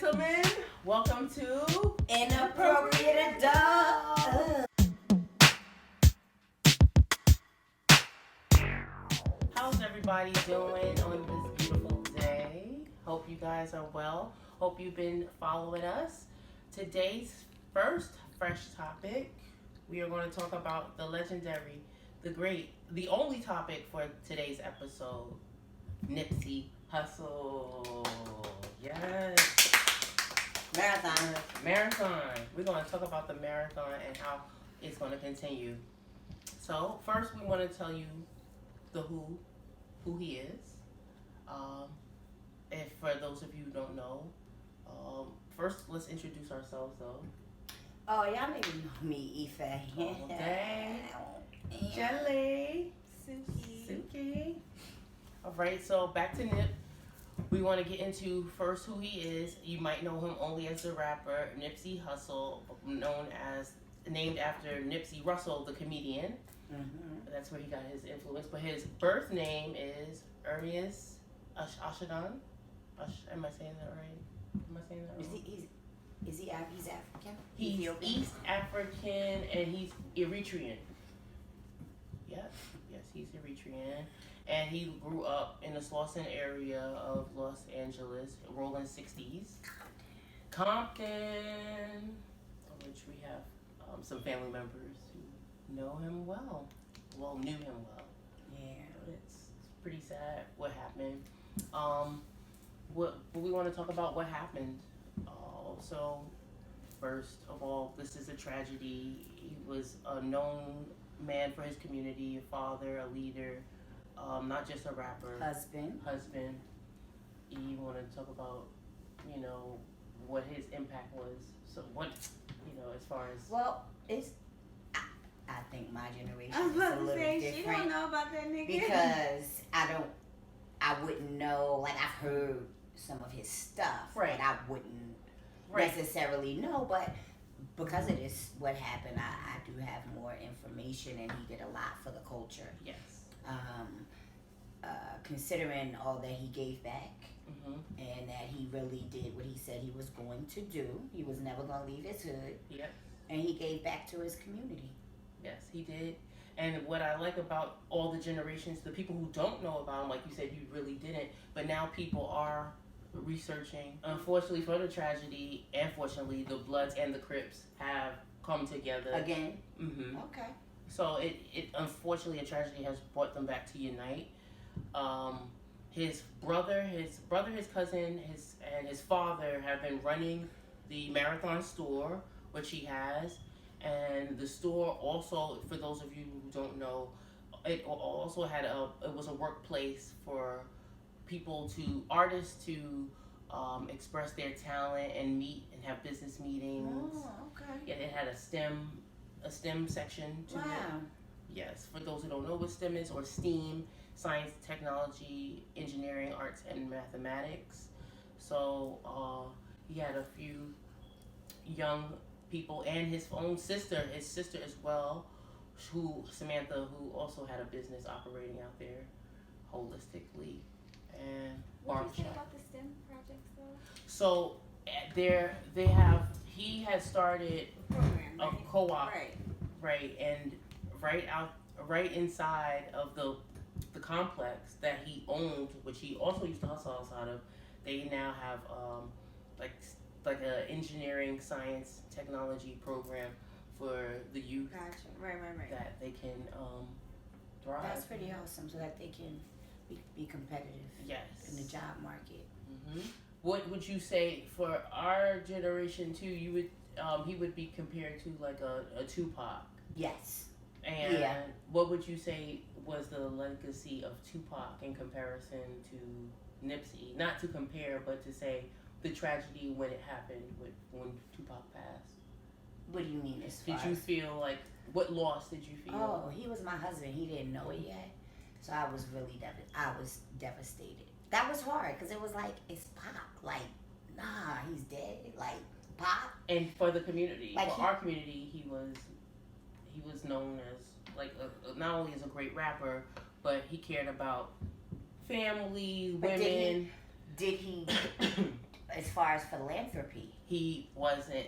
gentlemen, welcome to Inappropriate Adult. How's everybody doing on this beautiful day? Hope you guys are well. Hope you've been following us. Today's first fresh topic, we are going to talk about the legendary, the great, the only topic for today's episode, Nipsey Hussle. Yes. Marathon. We're going to talk about the marathon and how it's going to continue. So first, we want to tell you the who he is. If for those of you who don't know, first let's introduce ourselves though. Oh, y'all maybe know me, Ife. Okay. Jelly. Suki. All right, so back to Nip. We want to get into first who he is. You might know him only as the rapper Nipsey Hussle, named after Nipsey Hussle, the comedian. Mm-hmm. That's where he got his influence. But his birth name is Ermias Ashadan. Am I saying that right? He's African? He's Ethiopian? East African and he's Eritrean. Yes, he's Eritrean. And he grew up in the Slauson area of Los Angeles, rolling 60s. Compton, which we have some family members who know him well. Knew him well. Yeah. It's pretty sad what happened. But we want to talk about what happened. So, first of all, this is a tragedy. He was a known man for his community, a father, a leader. Not just a rapper. Husband. You want to talk about, what his impact was. So what, as far as... Well, I think my generation I was is about a to little say, different. she don't know about that nigga. Because I wouldn't know, like I've heard some of his stuff. Right. But I wouldn't necessarily know, but because it is what happened, I do have more information, and he did a lot for the culture. Yes. Considering all that he gave back, Mm-hmm. and that he really did what he said he was going to do. He was never going to leave his hood. Yep. And he gave back to his community. Yes, he did. And what I like about all the generations, the people who don't know about him, like you said, you really didn't. But now people are researching. Unfortunately for the tragedy, and fortunately, the Bloods and the Crips have come together. Again? Mm-hmm. Okay. So it unfortunately, a tragedy has brought them back to unite. His brother, his cousin, and his father have been running the Marathon store, which he has. And the store also, for those of you who don't know, it also had it was a workplace for artists to express their talent and meet and have business meetings. Oh, okay. Yeah, it had a STEM section to it. Yes, for those who don't know what STEM is, or STEAM, science, technology, engineering, arts, and mathematics. So he had a few young people, and his sister as well, Samantha, who also had a business operating out there holistically. And What did you say about the STEM projects though? So he had started Program, a co-op, right, and right inside of the complex that he owned, which he also used to hustle outside of. They now have like a engineering, science, technology program for the youth. Gotcha. Right. That they can thrive. That's pretty awesome, so that they can be competitive. Yes. In the job market. Mm-hmm. What would you say for our generation too? You would he would be compared to like a Tupac. Yes. And what would you say was the legacy of Tupac in comparison to Nipsey? Not to compare, but to say the tragedy when it happened, when Tupac passed. What do you mean as far Did you feel like, what loss did you feel? Oh, he was my husband. He didn't know it yet. So I was really devastated. That was hard because it was like, it's Pac. Like, nah, he's dead. Like, Pac. And for the community, like our community, he was known as not only as a great rapper, but he cared about families, women. Did he as far far as philanthropy, he wasn't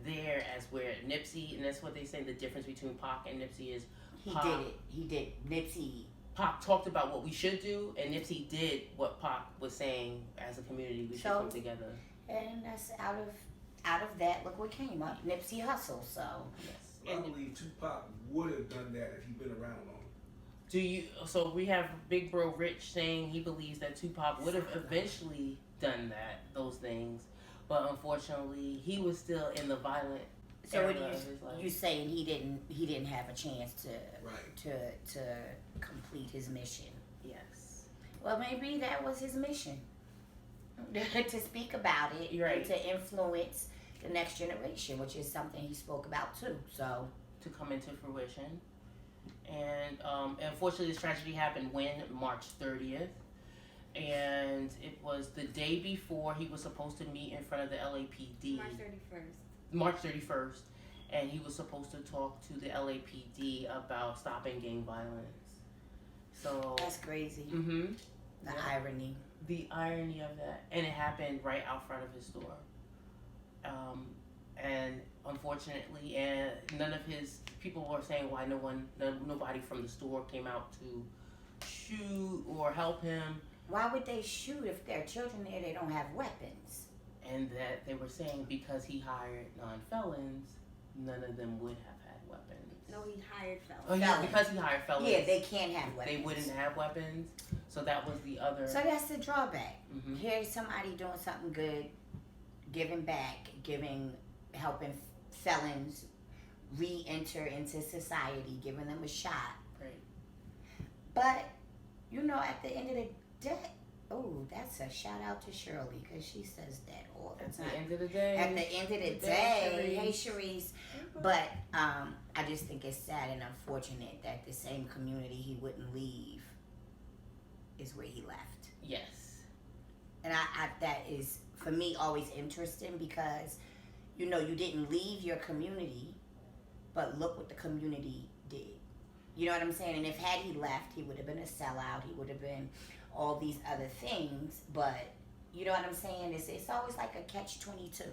there as where Nipsey, and that's what they say the difference between Pac and Nipsey is. he Pac, did it. He did. Nipsey. Pac talked about what we should do, and Nipsey did what Pac was saying as a community we should come together. And that's out of that. Look what came up. Nipsey Hussle. So Yes. I believe Tupac would have done that if he'd been around longer. Do you? So we have Big Bro Rich saying he believes that Tupac would have eventually done those things, but unfortunately he was still in the violent. So era what of his life. you saying he didn't have a chance to Right. to complete his mission? Yes. Well, maybe that was his mission to speak about it Right. and to influence the next generation, which is something he spoke about too. So To come into fruition. And unfortunately, this tragedy happened when? March 30th. And it was the day before he was supposed to meet in front of the LAPD. March 31st. March 31st. And he was supposed to talk to the LAPD about stopping gang violence. So. that's crazy. Mm-hmm. The irony. The irony of that. And it happened right out front of his store. And unfortunately, and none of his people were saying why nobody from the store came out to shoot or help him. Why would they shoot if there are children there? They don't have weapons. And that they were saying because he hired non-felons, none of them would have had weapons. No, he hired felons. Oh yeah, Felons. because he hired felons. Yeah, they can't have weapons. They wouldn't have weapons. So that was the other. So that's the drawback. Mhm. Here's somebody doing something good, giving back, helping felons re-enter into society, giving them a shot. Right. But, at the end of the day, that's a shout out to Shirley, because she says that all the At time. the end of the day. At the end of the Good day, day, hey Sharice. Sharice. But I just think it's sad and unfortunate that the same community he wouldn't leave is where he left. Yes. And I that is, for me, always interesting because, you didn't leave your community, but look what the community did. You know what I'm saying? And if had he left, he would have been a sellout. He would have been all these other things. But, you know what I'm saying? It's always like a catch-22.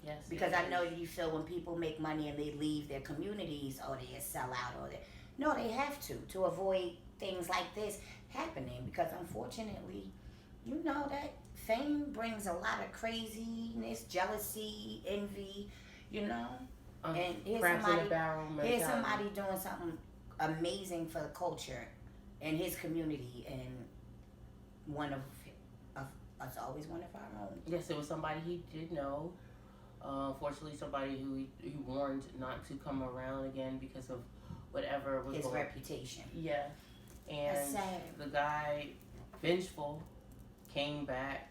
Yes. Because it I know is. you feel when people make money and they leave their communities, they sell out, no, they have to avoid things like this happening. Because unfortunately, that fame brings a lot of craziness, jealousy, envy, and here's crabs in a barrel here's mentality. somebody doing something amazing for the culture and his community, and one of us, always one of our own. Yes, it was somebody he did know. Fortunately, somebody who he warned not to come around again because of whatever was His going. reputation. Yeah, and That's sad. the guy, vengeful, came back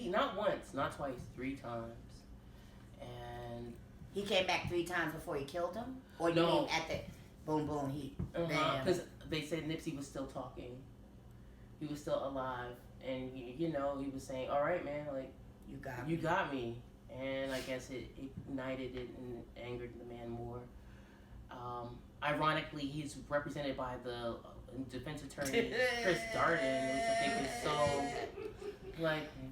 not once, not twice, 3 times, and He came back 3 times before he killed him? Or you No. mean at the boom boom he bam. because they said Nipsey was still talking, he was still alive, and he was saying, "All right, man, like You got me," and I guess it ignited it and angered the man more. Ironically, he's represented by the defense attorney Chris Darden, which I think is so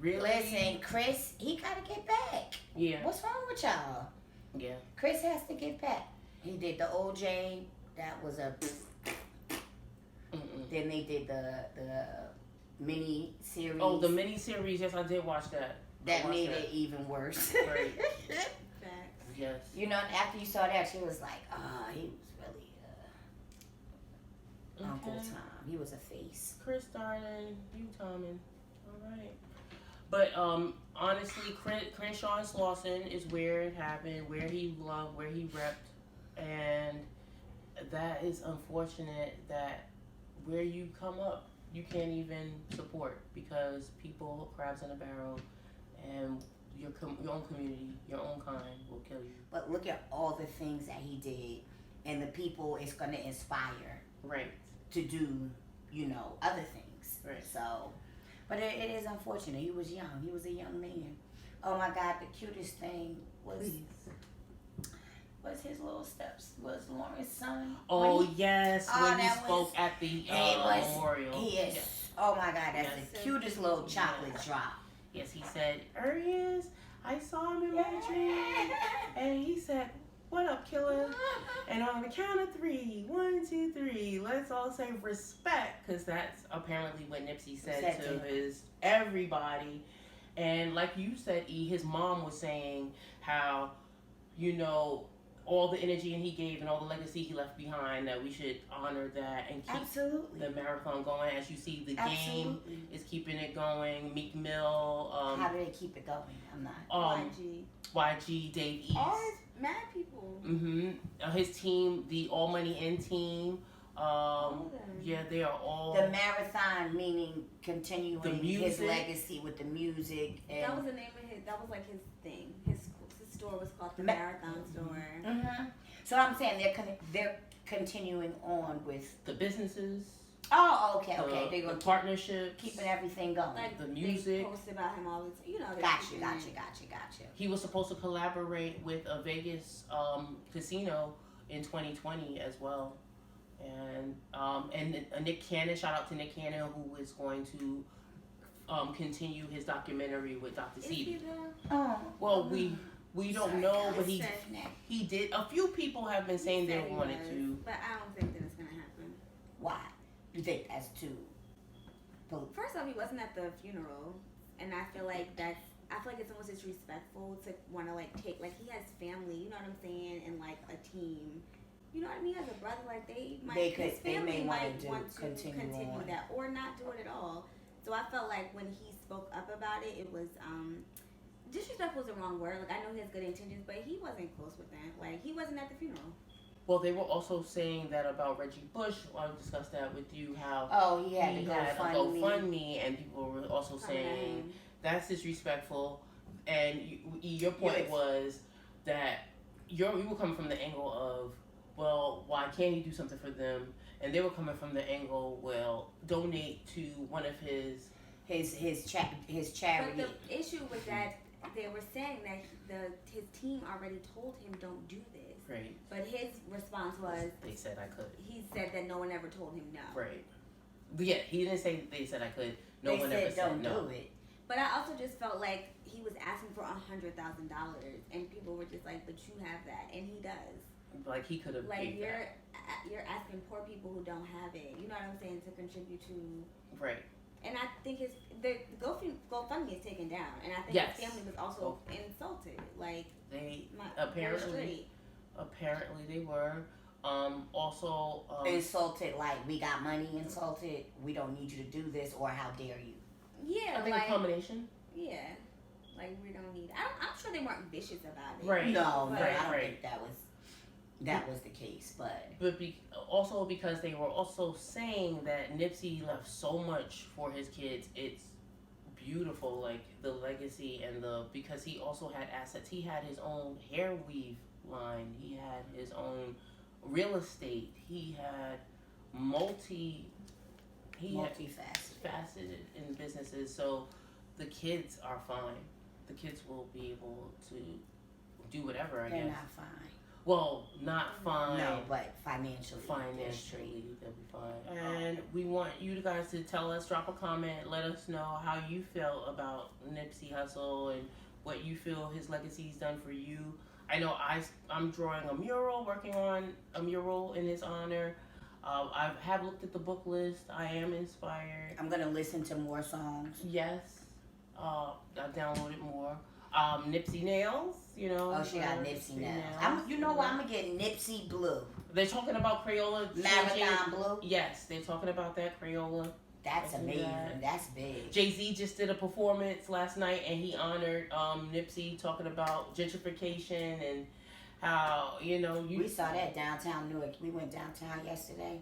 really. Listen, Chris, he gotta get back. Yeah. What's wrong with y'all? Yeah. Chris has to get back. He did the OJ, that was a Mm-mm. then they did the mini series. Oh, the mini series. Yes, I did watch that. that made it even worse. Right. Facts. Yes. After you saw that, she was like, he was really Uncle Okay. Tom. He was a face. Chris Darden, you Tommen. All right. But honestly, Crenshaw and Slauson is where it happened, where he loved, where he repped, and that is unfortunate that where you come up, you can't even support because people, crabs in a barrel, and your own community, your own kind will kill you. But look at all the things that he did, and the people it's going to inspire Right. to do, other things. Right. So, but it is unfortunate. He was young. He was a young man. Oh my God, the cutest thing was his little steps. Was Lawrence's son. Oh When he- yes, Oh, when he that spoke was- at the it was- memorial. He is. Yes. Oh my God, that's Yes. the cutest little chocolate drop. Yes, he said, Arias, I saw him in my dream. And he said, what up, killer? And on the count of 3, 1, 2, 3, let's all say respect, because that's apparently what Nipsey said to his everybody. And like you said, E, his mom was saying how, you know, all the energy and he gave and all the legacy he left behind, that we should honor that and keep the marathon going. As you see, the game is keeping it going. Meek Mill. How do they keep it going? I'm not. YG, Dave East. All his mad people. His team, the All Money In team. Yeah, they are all. The marathon, meaning continuing the music. His legacy with the music. And that was the name of his. That was like his thing. His store was called the Marathon Store. So I'm saying they're continuing on with the businesses. Oh, okay. They're the going partnerships, keeping everything going. Like the music. They post about him all the time. You know. Gotcha. He was supposed to collaborate with a Vegas casino in 2020 as well, and Nick Cannon. Shout out to Nick Cannon, who is going to continue his documentary with Dr. Sebi. Well, we don't know, but he did. A few people have been saying they wanted to, but I don't think that it's gonna happen. Why? You think that's too? First off, he wasn't at the funeral, and I feel like it's almost disrespectful to want to like take, like, he has family, you know what I'm saying, and like a team. You know what I mean? As a brother, like his family might want to continue that or not do it at all. So I felt like when he spoke up about it, it was disrespectful is the wrong word. Like, I know he has good intentions, but he wasn't close with them. Like, he wasn't at the funeral. Well, they were also saying that about Reggie Bush. I discussed that with you. How he had a GoFundMe, and people were also saying that's disrespectful. And your point was that you were coming from the angle of, well, why can't he do something for them? And they were coming from the angle, well, donate to one of his charity. But the issue was that they were saying that his team already told him don't do this. Right. But his response was, they said I could. He said that no one ever told him no. Right. But yeah, he didn't say they said I could. No one ever said no. Do it. But I also just felt like he was asking for $100,000, and people were just like, "But you have that," and he does. Like, he could have. Like, you're asking poor people who don't have it. You know what I'm saying, to contribute to. Right. And I think the GoFundMe is taken down, and I think his family was also insulted. Like, they apparently they were. Also insulted, like, we got money. Insulted, we don't need you to do this, or how dare you? Yeah, I think a combination. Yeah, like, we don't need. I'm sure they weren't vicious about it. Right. No, I don't think that was the case, but also because they were also saying that Nipsey left so much for his kids. It's beautiful, like the legacy and because he also had assets. He had his own hair weave line. He had his own real estate. He had multifaceted in businesses. So the kids are fine. The kids will be able to do whatever. I guess they're not fine. Well, not fine. No, but financially, they'll be fine. And we want you guys to tell us, drop a comment, let us know how you feel about Nipsey Hussle and what you feel his legacy's done for you. I know I'm drawing a mural, working on a mural in his honor. I have looked at the book list. I am inspired. I'm gonna listen to more songs. Yes. I downloaded more. Nipsey nails, you know. Oh, she got Nipsey nails. You know what? I'm gonna get Nipsey blue. They're talking about Crayola. Marathon blue? Yes, they're talking about that Crayola. That's amazing. That's big. Jay-Z just did a performance last night, and he honored Nipsey, talking about gentrification and how, you know. We saw that downtown Newark. We went downtown yesterday.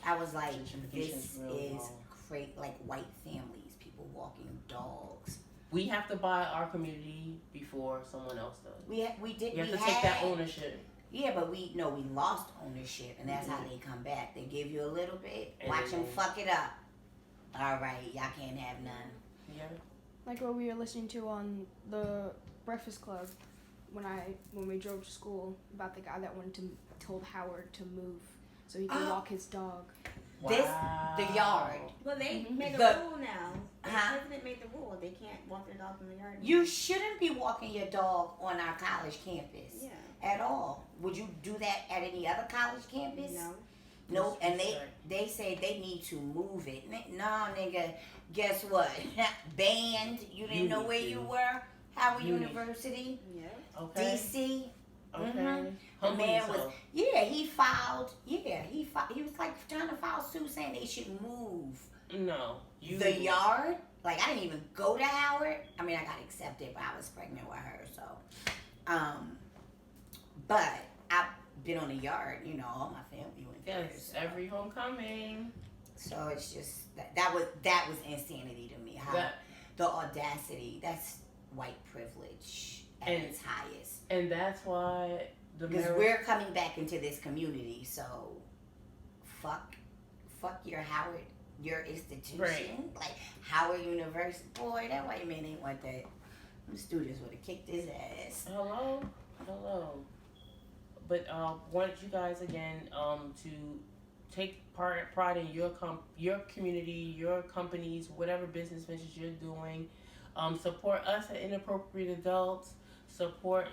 I was like, this is great. Like, white families, people walking dogs. We have to buy our community before someone else does. We did. You have to take that ownership. Yeah, but we lost ownership, and that's how they come back. They give you a little bit, and watch them fuck it up. All right, y'all can't have none. Yeah. Like what we were listening to on the Breakfast Club when we drove to school about the guy that told Howard to move so he could walk his dog. This the yard. Well, they made a The- rule now. The Huh? president made the rule. They can't walk their dog in the yard. You shouldn't be walking your dog on our college campus Yeah. at all. Would you do that at any other college campus? No. No, and they say they need to move it. No, nigga, guess what? Banned. You didn't know where you were? Howard University, Yeah. Okay. DC. Okay. The Humble man was, yourself. he filed. Yeah, he was like trying to file suit saying they should move No. the yard. Like, I didn't even go to Howard. I mean, I got accepted, but I was pregnant with her, so. But I've been on the yard. You know, all my family went there. Yes, So. every homecoming. So it's just that was insanity to me. How the audacity. That's white privilege at its highest. And that's why Because we're coming back into this community, so fuck your Howard, your institution, Right. like Howard University. Boy, that white man ain't want that. Them students would have kicked his ass. Hello. But want you guys again to take pride in your community, your companies, whatever business ventures you're doing. Support us at Inappropriate Adults. Support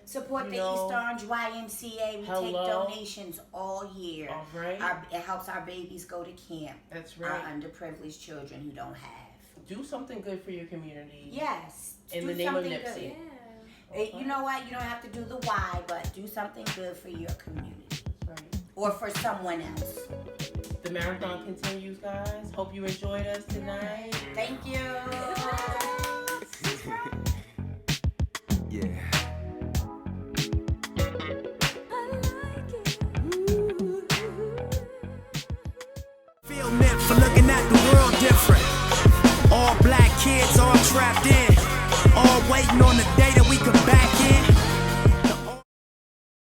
the East Orange YMCA. We take donations all year. All right. It helps our babies go to camp. That's Our right. underprivileged children who don't have. Do something good for your community. Yes. In do the name of something Nipsey. good. Okay. You know what? You don't have to do the why, but do something good for your community. Right. Or for someone else. The marathon continues, guys. Hope you enjoyed us tonight. Thank you. Yeah. Feel meant for looking at the world different. All black kids all trapped in. All waiting on the day that we can back